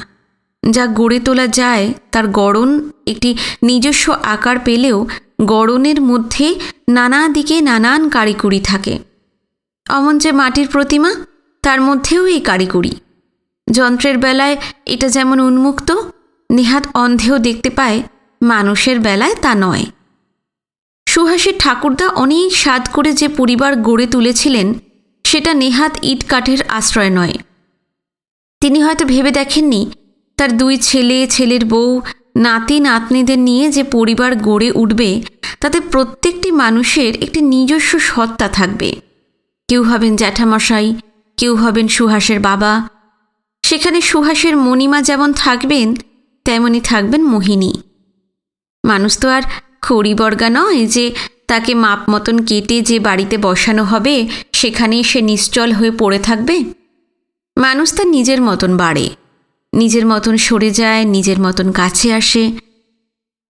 যা গড়ে তোলা যায় তার গড়ন একটি নিজস্ব আকার পেলেও গড়নের মধ্যে নানা দিকে নানান কারিকুরি থাকে। অমন যে মাটির প্রতিমা, তার মধ্যেও এই কারিকুরি। যন্ত্রের বেলায় এটা যেমন উন্মুক্ত, নেহাত অন্ধেও দেখতে পায়, মানুষের বেলায় তা নয়। সুহাসের ঠাকুরদা অনেক সাধ করে যে পরিবার গড়ে তুলেছিলেন সেটা নেহাত ইট কাঠের আশ্রয় নয়। তিনি হয়তো ভেবে দেখেননি তার 2 ছেলে, ছেলের বউ, নাতি নাতনিদের নিয়ে যে পরিবার গড়ে উঠবে তাতে প্রত্যেকটি মানুষের একটি নিজস্ব সত্তা থাকবে। কেউ হবেন জ্যাঠামশাই, কেউ হবেন সুহাসের বাবা। সেখানে সুহাসের মণিমা যেমন থাকবেন তেমনি থাকবেন মোহিনী। মানুষ তো আর খড়িবর্গা নয় যে তাকে মাপ মতন কেটে যে বাড়িতে বসানো হবে সেখানেই সে নিশ্চল হয়ে পড়ে থাকবে। মানুষ তার নিজের মতন বাড়ে, নিজের মতন সরে যায়, নিজের মতন কাছে আসে।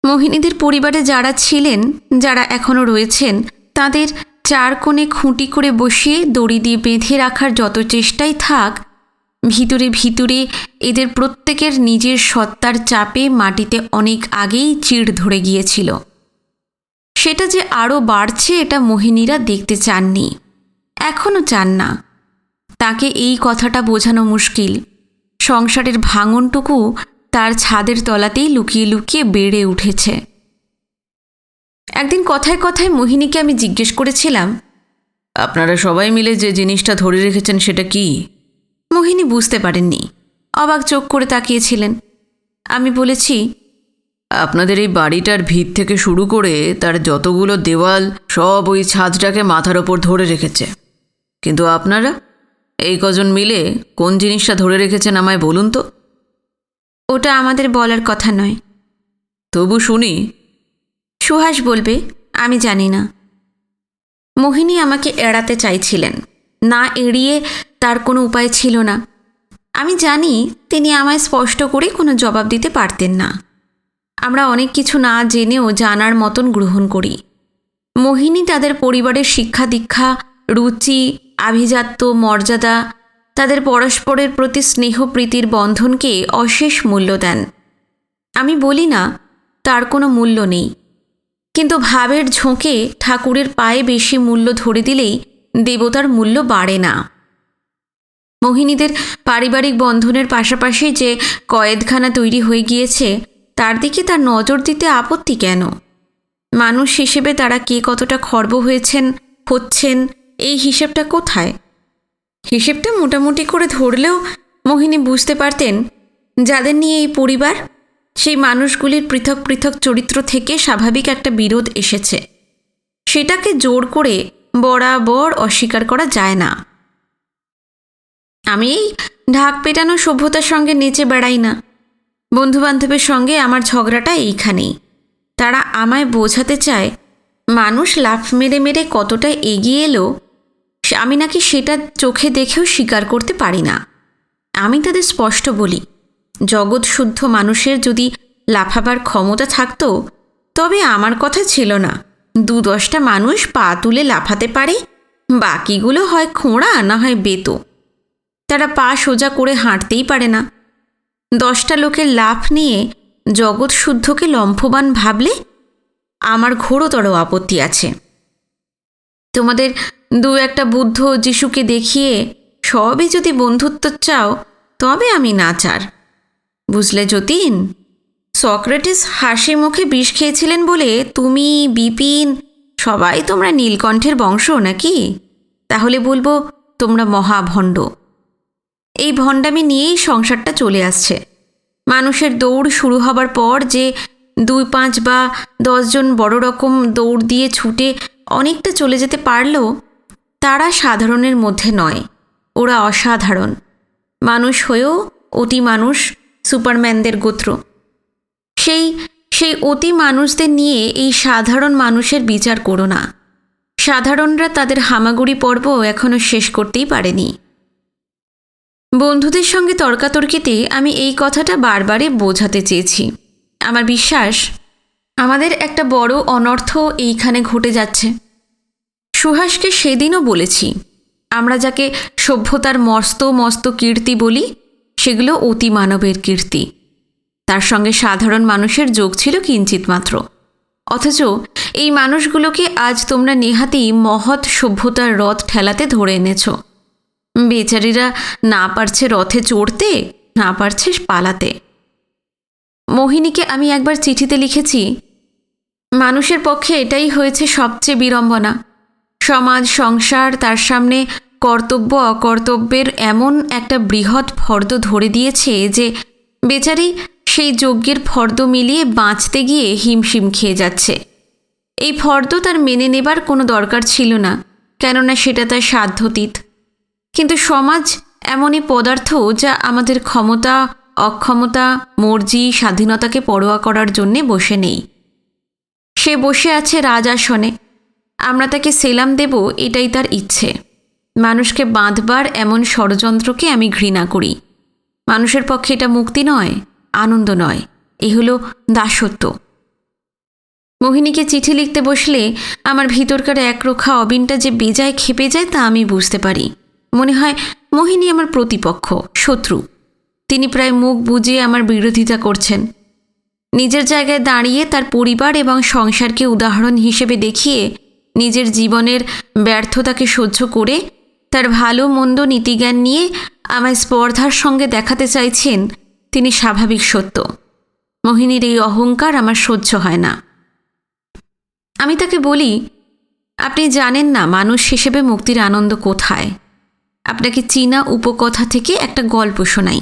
মোহিনীদের পরিবারে যারা ছিলেন, যারা এখনও রয়েছেন, তাদের চার কোণে খুঁটি করে বসিয়ে দড়ি দিয়ে বেঁধে রাখার যত চেষ্টাই থাক, ভিতরে ভিতরে এদের প্রত্যেকের নিজের সত্তার চাপে মাটিতে অনেক আগেই চিড় ধরে গিয়েছিল। সেটা যে আরও বাড়ছে এটা মোহিনীরা দেখতে চাননি, এখনও চান না। তাকে এই কথাটা বোঝানো মুশকিল। সংসারের ভাঙনটুকু তার ছাদের তলাতেই লুকিয়ে লুকিয়ে বেড়ে উঠেছে। একদিন কথায় কথায় মোহিনীকে আমি জিজ্ঞেস করেছিলাম, আপনারা সবাই মিলে যে জিনিসটা ধরে রেখেছেন সেটা কি? মোহিনী বুঝতে পারেননি, অবাক চোখ করে তাকিয়েছিলেন। আমি বলেছি, আপনাদের এই বাড়িটার ভিত থেকে শুরু করে তার যতগুলো দেওয়াল সব ওই ছাদটাকে মাথার ওপর ধরে রেখেছে, কিন্তু আপনারা এই কজন মিলে কোন জিনিসটা ধরে রেখেছেন আমায় বলুন তো। ওটা আমাদের বলার কথা নয়। তবু শুনি। সুহাস বলবে, আমি জানি না। মোহিনী আমাকে এড়াতে চাইছিলেন, না এড়িয়ে তার কোনো উপায় ছিল না। আমি জানি তিনি আমায় স্পষ্ট করে কোনো জবাব দিতে পারতেন না। আমরা অনেক কিছু না জেনেও জানার মতন গ্রহণ করি। মোহিনী তাদের পরিবারের শিক্ষা দীক্ষা, রুচি, আভিজাত্য, মর্যাদা, তাদের পরস্পরের প্রতি স্নেহ প্রীতির বন্ধনকে অশেষ মূল্য দেন। আমি বলি না তার কোনো মূল্য নেই, কিন্তু ভাবের ঝোঁকে ঠাকুরের পায়ে বেশি মূল্য ধরে দিলেই দেবতার মূল্য বাড়ে না। মোহিনীদের পারিবারিক বন্ধনের পাশাপাশি যে কয়েদখানা তৈরি হয়ে গিয়েছে তার দিকে তার নজর দিতে আপত্তি কেন? মানুষ হিসেবে তারা কে কতটা খর্ব হচ্ছেন এই হিসেবটা কোথায়? হিসেবটা মোটামুটি করে ধরলেও মোহিনী বুঝতে পারতেন যাদের নিয়ে এই পরিবার, সেই মানুষগুলির পৃথক পৃথক চরিত্র থেকে স্বাভাবিক একটা বিরোধ এসেছে। সেটাকে জোর করে বরাবর অস্বীকার করা যায় না। আমি এই ঢাক পেটানো সভ্যতার সঙ্গে নেচে বেড়াই না। বন্ধুবান্ধবের সঙ্গে আমার ঝগড়াটা এইখানেই। তারা আমায় বোঝাতে চায় মানুষ লাফ মেরে মেরে কতটা এগিয়ে এলো, আমি নাকি সেটা চোখে দেখেও স্বীকার করতে পারি না। আমি তাদের স্পষ্ট বলি, জগৎ শুদ্ধ মানুষের যদি লাফাবার ক্ষমতা থাকতো তবে আমার কথা ছিল না। 2-10টা মানুষ পা তুলে লাফাতে পারে, বাকিগুলো হয় খোঁড়া না হয় বেতো। তারা পা সোজা করে হাঁটতেই পারে না। 10টা লোকের লাফ নিয়ে জগৎ শুদ্ধকে লম্ফবান ভাবলে আমার ঘোরতর আপত্তি আছে। তোমাদের 2-একটা বুদ্ধ যিশুকে দেখিয়ে সবই যদি বন্ধুত্ব চাও তবে আমি নাচার। বুঝলে যতীন, সক্রেটিস হাসি মুখে বিষ খেয়েছিলেন বলে তুমি, বিপিন, সবাই তোমরা নীলকণ্ঠের বংশ নাকি? তাহলে বলবো তোমরা মহাভণ্ড। এই ভণ্ডামি নিয়েই সংসারটা চলে আসছে। মানুষের দৌড় শুরু হবার পর যে 2-5 বা 10 জন বড় রকম দৌড় দিয়ে ছুটে অনেকটা চলে যেতে পারল, তারা সাধারণের মধ্যে নয়, ওরা অসাধারণ। মানুষ হয়েও অতি মানুষ, সুপারম্যানদের গোত্র। সেই অতি মানুষদের নিয়ে এই সাধারণ মানুষের বিচার করো না। সাধারণরা তাদের হামাগুড়ি পর্ব এখনও শেষ করতেই পারেনি। বন্ধুদের সঙ্গে তর্কাতর্কিতে আমি এই কথাটা বারবারই বোঝাতে চেয়েছি। আমার বিশ্বাস আমাদের একটা বড় অনর্থ এইখানে ঘটে যাচ্ছে। সুহাসকে সেদিনও বলেছি, আমরা যাকে সভ্যতার মস্ত মস্ত কীর্তি বলি সেগুলো অতি মানবের কীর্তি। তার সঙ্গে সাধারণ মানুষের যোগ ছিল কিঞ্চিত মাত্র। অথচ এই মানুষগুলোকে আজ তোমরা নেহাতেই মহৎ সভ্যতার রথ ঠেলাতে ধরে এনেছ। বেচারীরা না পারছে রথে চড়তে, না পারছে পালাতে। মোহিনীকে আমি একবার চিঠিতে লিখেছি, মানুষের পক্ষে এটাই হয়েছে সবচেয়ে বিড়ম্বনা। সমাজ সংসার তার সামনে কর্তব্য অকর্তব্যের এমন একটা বৃহৎ ফর্দ ধরে দিয়েছে যে বেচারি সেই যজ্ঞের ফর্দ মিলিয়ে বাঁচতে গিয়ে হিমশিম খেয়ে যাচ্ছে। এই ফর্দ তার মেনে নেবার কোনো দরকার ছিল না, কেননা সেটা তার সাধ্যাতীত। কিন্তু সমাজ এমনই পদার্থ যা আমাদের ক্ষমতা, অক্ষমতা, মর্জি, স্বাধীনতাকে পরোয়া করার জন্যে বসে নেই। সে বসে আছে রাজাসনে। আমরা তাকে সেলাম দেব, এটাই তার ইচ্ছে। মানুষকে বাঁধবার এমন ষড়যন্ত্রকে আমি ঘৃণা করি। মানুষের পক্ষে এটা মুক্তি নয়, আনন্দ নয়, এ হলো দাসত্ব। মোহিনীকে চিঠি লিখতে বসলে আমার ভিতরকার একরোখা অবিনটা যে বেজায় খেপে যায় তা আমি বুঝতে পারি। মনে হয় মোহিনী আমার প্রতিপক্ষ, শত্রু। তিনি প্রায় মুখ বুজিয়ে আমার বিরোধিতা করছেন। নিজের জায়গায় দাঁড়িয়ে তার পরিবার এবং সংসারকে উদাহরণ হিসেবে দেখিয়ে নিজের জীবনের ব্যর্থতাকে সহ্য করে তার ভালো মন্দ নীতিজ্ঞান নিয়ে আমায় স্পর্ধার সঙ্গে দেখাতে চাইছেন তিনি স্বাভাবিক সত্য। মোহিনীর এই অহংকার আমার সহ্য হয় না। আমি তাকে বলি, আপনি জানেন না মানুষ হিসেবে মুক্তির আনন্দ কোথায়। আপনাকে চীনা উপকথা থেকে একটা গল্প শোনাই।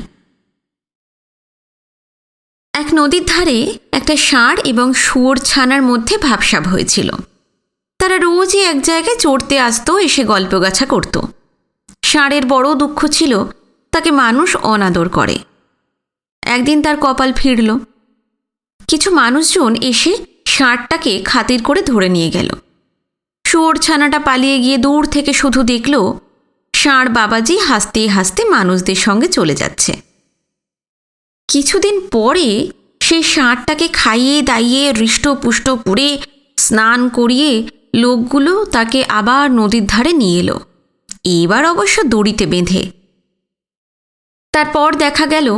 এক নদীর ধারে একটা ষাঁড় এবং শুয়োর ছানার মধ্যে ভাবসাব হয়েছিল। তারা রোজই এক জায়গায় চড়তে আসতো, এসে গল্পগাছা করত। ষাঁড়ের বড় দুঃখ ছিল তাকে মানুষ অনাদর করে। একদিন তার কপাল ফিরল। কিছু মানুষজন এসে ষাঁড়টাকে খাতির করে ধরে নিয়ে গেল। শুয়োর ছানাটা পালিয়ে গিয়ে দূর থেকে শুধু দেখল ষাঁড় বাবাজি হাসতে হাসতে মানুষদের সঙ্গে চলে যাচ্ছে। কিছুদিন পরে সেই ষাঁড়টাকে খাইয়ে দাইয়ে হৃষ্টপুষ্ট করে স্নান করিয়ে লোকগুলো তাকে আবার নদীর ধারে নিয়ে এলো, এবার অবশ্য দড়িতে বেঁধে। তারপর দেখা গেল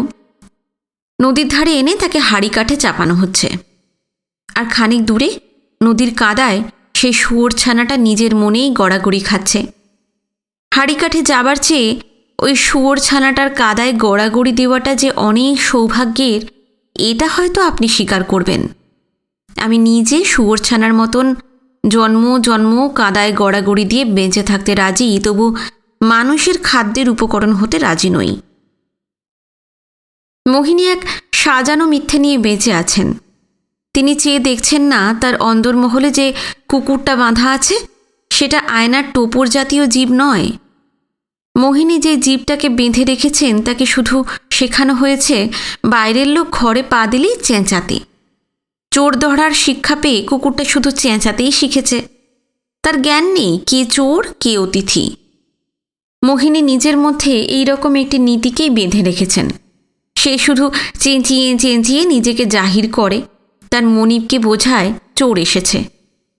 নদীর ধারে এনে তাকে হাঁড়ি কাঠে চাপানো হচ্ছে। আর খানিক দূরে নদীর কাদায় সেই শুয়োর ছানাটা নিজের মনেই গড়াগড়ি খাচ্ছে। হাঁড়ি কাঠে যাবার চেয়ে ওই শুয়োর ছানাটার কাদায় গড়াগড়ি দেওয়াটা যে অনেক সৌভাগ্যের, এটা হয়তো আপনি স্বীকার করবেন। আমি নিজে শুয়োর ছানার মতন জন্ম জন্ম কাদায় গড়াগড়ি দিয়ে বেঁচে থাকতে রাজি, তবু মানুষের খাদ্যের উপকরণ হতে রাজি নই। মোহিনী এক সাজানো মিথ্যে নিয়ে বেঁচে আছেন। তিনি চেয়ে দেখছেন না তার অন্দরমহলে যে কুকুরটা বাঁধা আছে সেটা আয়নার টোপর জাতীয় জীব নয়। মোহিনী যে জীবটাকে বেঁধে রেখেছেন তাকে শুধু শেখানো হয়েছে বাইরের লোক ঘরে পা দিলেই চেঁচাতে। চোর ধরার শিক্ষা পেয়ে কুকুরটা শুধু চেঁচাতেই শিখেছে। তার জ্ঞান নেই কে চোর কে অতিথি। মোহিনী নিজের মধ্যে এই রকম একটি নীতিকেই বেঁধে রেখেছেন। সে শুধু চেঁচিয়ে চেঁচিয়ে নিজেকে জাহির করে, তার মনিবকে বোঝায় চোর এসেছে।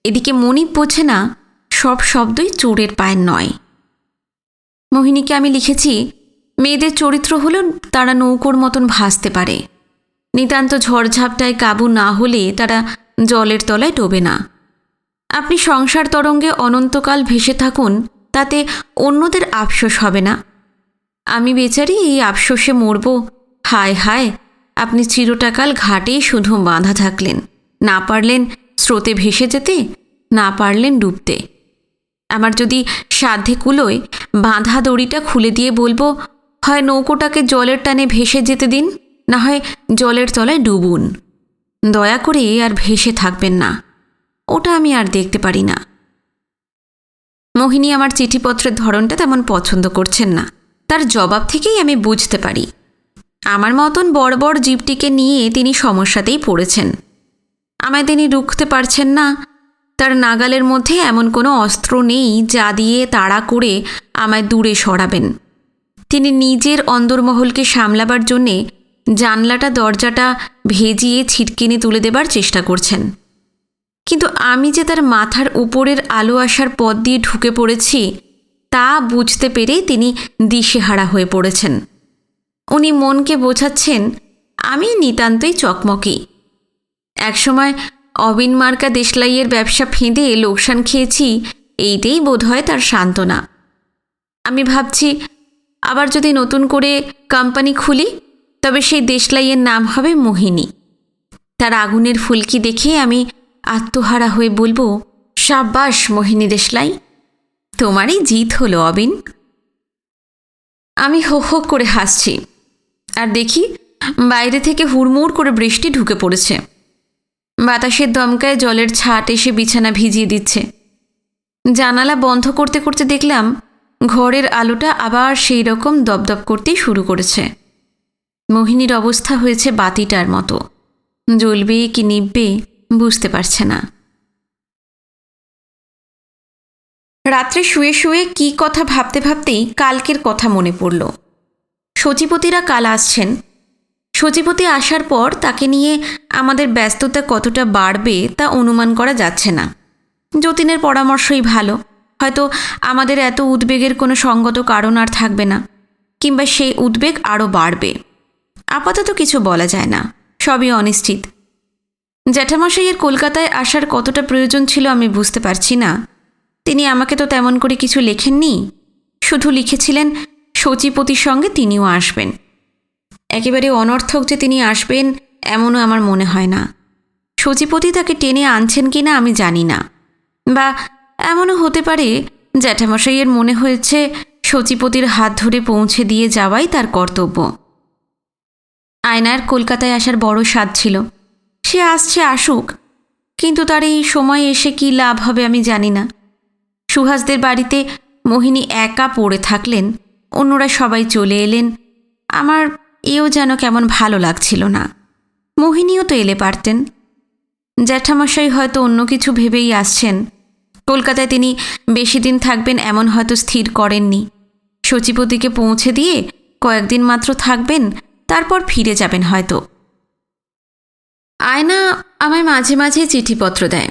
এদিকে মনিব বোঝে না সব শব্দই চোরের পায়ের নয়। মোহিনীকে আমি লিখেছি, মেয়েদের চরিত্র হলো তারা নৌকোর মতন ভাসতে পারে। নিতান্ত ঝড়ঝাপটায় কাবু না হলে তারা জলের তলায় ডোবে না। আপনি সংসার তরঙ্গে অনন্তকাল ভেসে থাকুন, তাতে অন্যদের আফসোস হবে না। আমি বেচারি এই আফসোসে মরব। হায় হায়, আপনি চিরটাকাল ঘাটেই শুধু বাঁধা থাকলেন, না পারলেন স্রোতে ভেসে যেতে, না পারলেন ডুবতে। আমার যদি সাধ্যে কুলোয় বাঁধা দড়িটা খুলে দিয়ে বলবো, হয় নৌকোটাকে জলের টানে ভেসে যেতে দিন, না হয় জলের তলায় ডুবুন। দয়া করে আর ভেসে থাকবেন না, ওটা আমি আর দেখতে পারি না। মোহিনী আমার চিঠিপত্রের ধরনটা তেমন পছন্দ করছেন না। তার জবাব থেকেই আমি বুঝতে পারি আমার মতন বড় বড় জীবটিকে নিয়ে তিনি সমস্যাতেই পড়েছেন। আমায় তিনি রুখতে পারছেন না। তার নাগালের মধ্যে এমন কোনো অস্ত্র নেই যা দিয়ে তাড়া করে আমায় দূরে সরাবেন। তিনি নিজের অন্দরমহলকে সামলাবার জন্যে জানলাটা দরজাটা ভেজিয়ে ছিটকিনি তুলে দেবার চেষ্টা করছেন। কিন্তু আমি যে তার মাথার উপরের আলো আসার পথ দিয়ে ঢুকে পড়েছি তা বুঝতে পেরেই তিনি দিশেহারা হয়ে পড়েছেন। উনি মনকে বোঝাচ্ছেন আমি নিতান্তই চকমকি। একসময় অবিন মার্কা দেশলাইয়ের ব্যবসা ফেঁদে লোকসান খেয়েছি, এইটাই বোধহয় তার সান্ত্বনা। আমি ভাবছি আবার যদি নতুন করে কোম্পানি খুলি তবে সেই দেশলাইয়ের নাম হবে মোহিনী। তার আগুনের ফুলকি দেখে আমি আত্মহারা হয়ে বলবো, সাব্বাস মোহিনী দেশলাই, তোমারই জিত হলো অবিন। আমি হো হো করে হাসছি আর দেখি বাইরে থেকে হুড়মুড় করে বৃষ্টি ঢুকে পড়েছে। বাতাসের দমকায় জলের ছাট এসে বিছানা ভিজিয়ে দিচ্ছে। জানালা বন্ধ করতে করতে দেখলাম ঘরের আলোটা আবার সেই রকম দপদপ করতেই শুরু করেছে। মোহিনীর অবস্থা হয়েছে বাতিটার মতো, জ্বলবে কি নিববে বুঝতে পারছে না। রাত্রে শুয়ে শুয়ে কী কথা ভাবতে ভাবতেই কালকের কথা মনে পড়ল। সচিপতিরা কাল আসছেন। সচিপতি আসার পর তাকে নিয়ে আমাদের ব্যস্ততা কতটা বাড়বে তা অনুমান করা যাচ্ছে না। যতীনের পরামর্শই ভালো। হয়তো আমাদের এত উদ্বেগের কোনো সঙ্গত কারণ আর থাকবে না, কিংবা সেই উদ্বেগ আরও বাড়বে। আপাতত কিছু বলা যায় না, সবই অনিশ্চিত। জ্যাঠামশাইয়ের কলকাতায় আসার কতটা প্রয়োজন ছিল আমি বুঝতে পারছি না। তিনি আমাকে তো তেমন করে কিছু লেখেননি, শুধু লিখেছিলেন সচিপতির সঙ্গে তিনিও আসবেন। একেবারে অনর্থক যে তিনি আসবেন এমনও আমার মনে হয় না। সচিপতি তাকে টেনে আনছেন কি না আমি জানি না, বা এমনও হতে পারে জ্যাঠামশাইয়ের মনে হয়েছে সচিপতির হাত ধরে পৌঁছে দিয়ে যাওয়াই তার কর্তব্য। আয়নার কলকাতায় আসার বড় স্বাদ ছিল। সে আসছে আসুক, কিন্তু তার এই সময় এসে কি লাভ হবে আমি জানি না। সুহাসদের বাড়িতে মোহিনী একা পড়ে থাকলেন, অন্যরা সবাই চলে এলেন। আমার এও যেন কেমন ভালো লাগছিল না। মোহিনীও তো এলে পারতেন। জ্যাঠামশাই হয়তো অন্য কিছু ভেবেই আসছেন। কলকাতায় তিনি বেশি দিন থাকবেন এমন হয়তো স্থির করেননি। সচিপতিকে পৌঁছে দিয়ে কয়েকদিন মাত্র থাকবেন, তারপর ফিরে যাবেন হয়তো। আয়না আমায় মাঝে মাঝে চিঠিপত্র দেয়।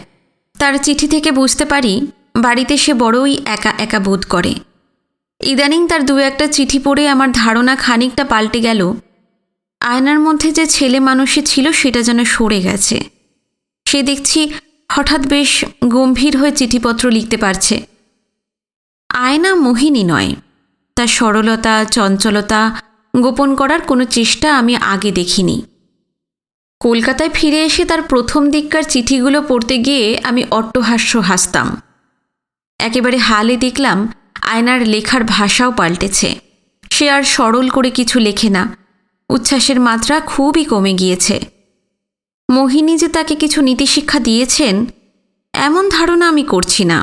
তার চিঠি থেকে বুঝতে পারি বাড়িতে সে বড়ই একা একা বোধ করে। ইদানিং তার দু একটা চিঠি পড়ে আমার ধারণা খানিকটা পাল্টে গেল। আয়নার মধ্যে যে ছেলে মানুষই ছিল সেটা যেন সরে গেছে। সে দেখছি হঠাৎ বেশ গম্ভীর হয়ে চিঠিপত্র লিখতে পারছে। আয়না মোহিনী নয়। তার সরলতা, চঞ্চলতা গোপন করার কোনো চেষ্টা আমি আগে দেখিনি। কলকাতায় ফিরে এসে তার প্রথম দিককার চিঠিগুলো পড়তে গিয়ে আমি অট্টহাস্য হাসতাম। একেবারে হালে দেখলাম আয়নার লেখার ভাষাও পাল্টেছে। সে আর সরল করে কিছু লেখে না, উচ্ছ্বাসের মাত্রা খুবই কমে গিয়েছে। মোহিনী যে তাকে কিছু নীতিশিক্ষা দিয়েছেন এমন ধারণা আমি করছি না,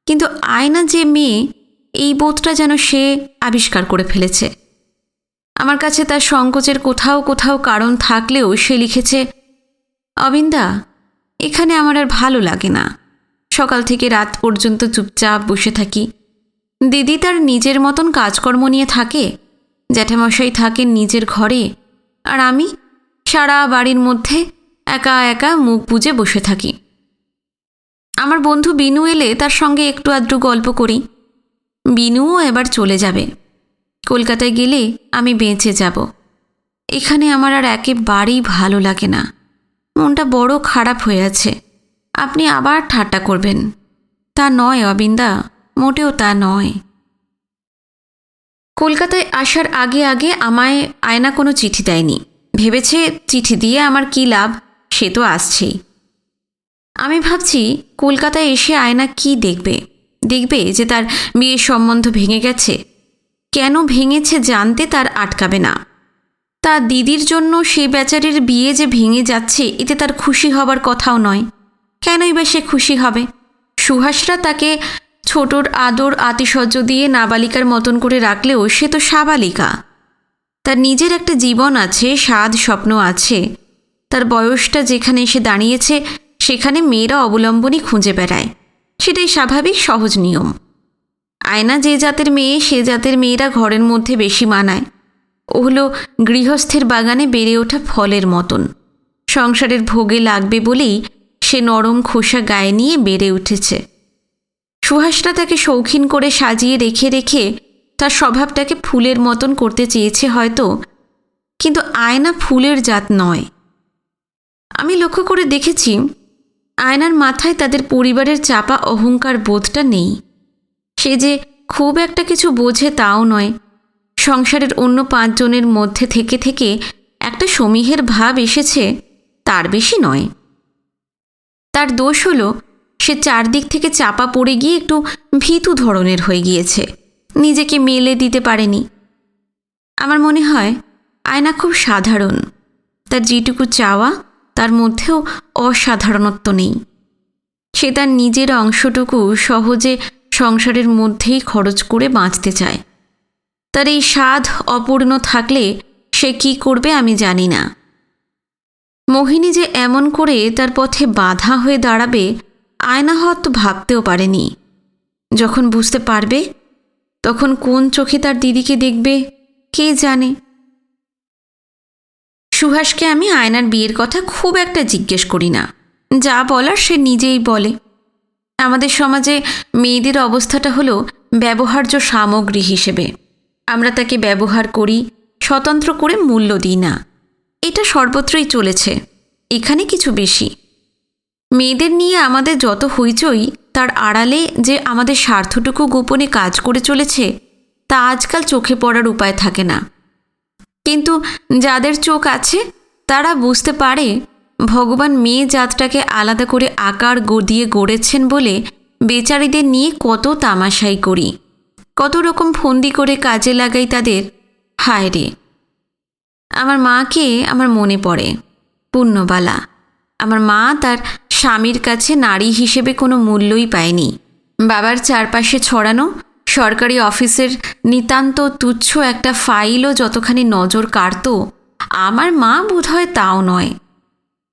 কিন্তু আয়না যে মেয়ে এই বোধটা যেন সে আবিষ্কার করে ফেলেছে। আমার কাছে তার সংকোচের কোথাও কোথাও কারণ থাকলেও সে লিখেছে, অবিন্দা, এখানে আমার আর ভালো লাগে না। সকাল থেকে রাত পর্যন্ত চুপচাপ বসে থাকি। দিদি তার নিজের মতন কাজকর্ম নিয়ে থাকে, জ্যাঠামশাই থাকেন নিজের ঘরে, আর আমি সারা বাড়ির মধ্যে একা একা মুখ বুজে বসে থাকি। আমার বন্ধু বিনু এলে তার সঙ্গে একটু আধটু গল্প করি। বিনুও এবার চলে যাবে। কলকাতায় গেলে আমি বেঁচে যাব। এখানে আমার আর একেবারেই ভালো লাগে না। মনটা বড় খারাপ হয়ে আছে। আপনি আবার ঠাট্টা করবেন। তা নয় অবিন্দা, মোটেও তা নয়। কলকাতায় আসার আগে আগে আমায় আয়না কোনো চিঠি দেয়নি। ভেবেছে চিঠি দিয়ে আমার কী লাভ, সে তো আসছেই। আমি ভাবছি কলকাতায় এসে আয়না কি দেখবে। দেখবে যে তার বিয়ের সম্বন্ধ ভেঙে গেছে। কেন ভেঙেছে জানতে তার আটকাবে না। তা দিদির জন্য সে বেচারির বিয়ে যে ভেঙে যাচ্ছে এতে তার খুশি হবার কথাও নয়। কেনই বা সে খুশি হবে? সুহাসরা তাকে ছোটর আদর আতিশয্য দিয়ে নাবালিকার মতন করে রাখলেও সে তো সাবালিকা। তার নিজের একটা জীবন আছে, স্বাদ স্বপ্ন আছে। তার বয়সটা যেখানে এসে দাঁড়িয়েছে সেখানে মেয়েরা অবলম্বনই খুঁজে বেড়ায়। সেটাই স্বাভাবিক সহজ নিয়ম। আয়না যে জাতের মেয়ে সে জাতের মেয়েরা ঘরের মধ্যে বেশি মানায়। ও হলো গৃহস্থের বাগানে বেড়ে ওঠা ফলের মতন। সংসারের ভোগে লাগবে বলেই সে নরম খোসা গায়ে নিয়ে বেড়ে উঠেছে। সুহাসরা তাকে শৌখিন করে সাজিয়ে রেখে রেখে তার স্বভাবটাকে ফুলের মতন করতে চেয়েছে হয়তো, কিন্তু আয়না ফুলের জাত নয়। আমি লক্ষ্য করে দেখেছি আয়নার মাথায় তাদের পরিবারের চাপা অহংকার বোধটা নেই। সে যে খুব একটা কিছু বোঝে তাও নয়। সংসারের অন্য 5 জনের মধ্যে থেকে থেকে একটা সমীহের ভাব এসেছে, তার বেশি নয়। তার দোষ হলো সে চারদিক থেকে চাপা পড়ে গিয়ে একটু ভীতু ধরনের হয়ে গিয়েছে, নিজেকে মেলে দিতে পারেনি। আমার মনে হয় আয়না খুব সাধারণ। তার যেটুকু চাওয়া তার মধ্যেও অসাধারণত্ব নেই। সে তার নিজের অংশটুকু সহজে সংসারের মধ্যেই খরচ করে বাঁচতে চায়। তার এই স্বাদ অপূর্ণ থাকলে সে কি করবে আমি জানি না। মোহিনী যে এমন করে তার পথে বাধা হয়ে দাঁড়াবে আয়না হয়তো ভাবতেও পারেনি। যখন বুঝতে পারবে তখন কোন চোখে তার দিদিকে দেখবে কে জানে। সুহাসকে আমি আয়নার বিয়ের কথা খুব একটা জিজ্ঞেস করি না, যা বলার সে নিজেই বলে। আমাদের সমাজে মেয়েদের অবস্থাটা হলো ব্যবহার্য সামগ্রী হিসেবে। আমরা তাকে ব্যবহার করি, স্বতন্ত্র করে মূল্য দিই না। এটা সর্বত্রই চলেছে, এখানে কিছু বেশি। মেয়েদের নিয়ে আমাদের যত হইচই, তার আড়ালে যে আমাদের স্বার্থটুকু গোপনে কাজ করে চলেছে তা আজকাল চোখে পড়ার উপায় থাকে না। কিন্তু যাদের চোখ আছে তারা বুঝতে পারে ভগবান মেয়ে জাতটাকে আলাদা করে আকার দিয়ে গড়েছেন বলে বেচারিদের নিয়ে কত তামাশাই করি, কত রকম ফন্দি করে কাজে লাগাই তাদের। হায় রে, আমার মাকে আমার মনে পড়ে। পুণ্যবালা, আমার মা তার স্বামীর কাছে নারী হিসেবে কোনো মূল্যই পায়নি। বাবার চারপাশে ছড়ানো সরকারি অফিসের নিতান্ত তুচ্ছ একটা ফাইলও যতখানি নজর কাড়ত, আমার মা বোধহয় তাও নয়।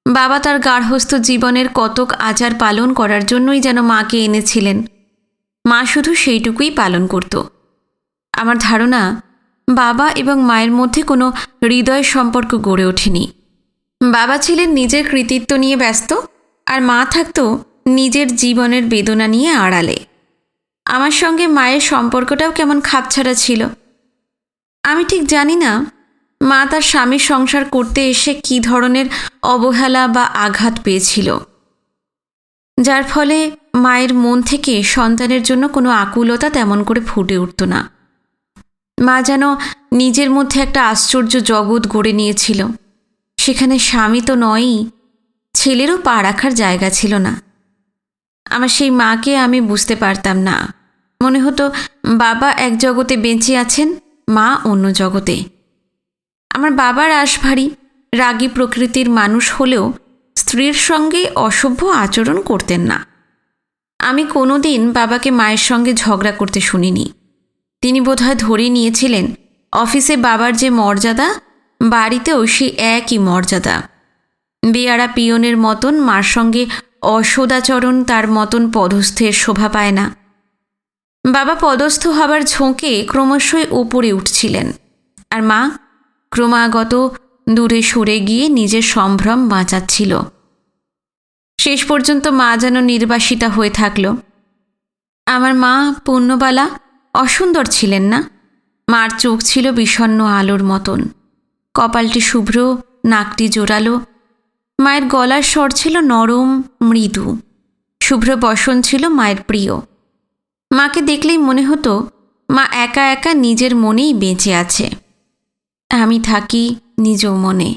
বাবা তার গার্হস্থ্য জীবনের কতক আচার পালন করার জন্যই যেন মাকে এনেছিলেন। মা শুধু সেইটুকুই পালন করত। আমার ধারণা বাবা এবং মায়ের মধ্যে কোনো হৃদয় সম্পর্ক গড়ে ওঠেনি। বাবা ছিলেন নিজের কৃতিত্ব নিয়ে ব্যস্ত, আর মা থাকত নিজের জীবনের বেদনা নিয়ে আড়ালে। আমার সঙ্গে মায়ের সম্পর্কটাও কেমন খাপছাড়া ছিল। আমি ঠিক জানি না মা তার স্বামীর সংসার করতে এসে কী ধরনের অবহেলা বা আঘাত পেয়েছিল, যার ফলে মায়ের মন থেকে সন্তানের জন্য কোনো আকুলতা তেমন করে ফুটে উঠত না। মা যেন নিজের মধ্যে একটা আশ্চর্য জগৎ গড়ে নিয়েছিল। সেখানে স্বামী তো নয়ই, ছেলেরও পা রাখার জায়গা ছিল না। আমার সেই মাকে আমি বুঝতে পারতাম না। মনে হতো বাবা এক জগতে বেঁচে আছেন, মা অন্য জগতে। আমার বাবার আশভারী রাগী প্রকৃতির মানুষ হলেও স্ত্রীর সঙ্গে অসভ্য আচরণ করতেন না। আমি কোনোদিন বাবাকে মায়ের সঙ্গে ঝগড়া করতে শুনিনি। তিনি বোধহয় ধরে নিয়েছিলেন অফিসে বাবার যে মর্যাদা, বাড়িতেও সেই একই মর্যাদা। বেয়ারা পিয়নের মতন মার সঙ্গে অসদাচরণ তার মতন পদস্থের শোভা পায় না। বাবা পদস্থ হবার ঝোঁকে ক্রমশই ওপরে উঠছিলেন, আর মা ক্রমাগত দূরে সরে গিয়ে নিজের সম্ভ্রম বাঁচাচ্ছিল। শেষ পর্যন্ত মা যেন নির্বাসিতা হয়ে থাকল। আমার মা পুণ্যবালা অসুন্দর ছিলেন না। মার চোখ ছিল বিষণ্ণ আলোর মতন, কপালটি শুভ্র, নাকটি জোরালো। মায়ের গলার স্বর ছিল নরম মৃদু। শুভ্র বসন ছিল মায়ের প্রিয়। মাকে দেখলেই মনে হতো মা একা একা নিজের মনেই বেঁচে আছে। আমি থাকি নিজ মনে।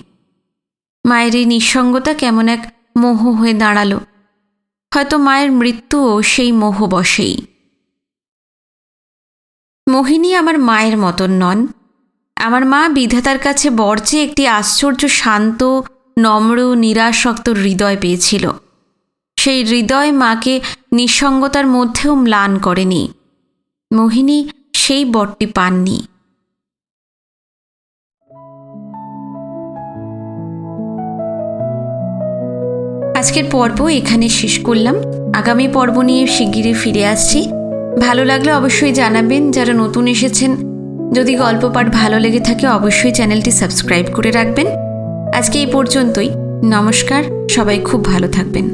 মায়ের এই নিঃসঙ্গতা কেমন এক মোহ হয়ে দাঁড়ালো। হয়তো মায়ের মৃত্যুও সেই মোহ বশেই। মোহিনী আমার মায়ের মতন নন। আমার মা বিধাতার কাছে বর্জে একটি আশ্চর্য শান্ত, নম্র, নিরাসক্ত হৃদয় পেয়েছিল। সেই হৃদয় মাকে নিঃসঙ্গতার মধ্যেও ম্লান করেনি। মোহিনী সেই বরটি পাননি। আজকের পর্ব এখানে শেষ করলাম। আগামী পর্ব নিয়ে শিগগিরই ফিরে আসছি। ভালো লাগলে অবশ্যই জানাবেন। যারা নতুন এসেছেন, যদি গল্প পাঠ ভালো লেগে থাকে অবশ্যই চ্যানেলটি সাবস্ক্রাইব করে রাখবেন। আজকে এই পর্যন্তই। নমস্কার, সবাই খুব ভালো থাকবেন।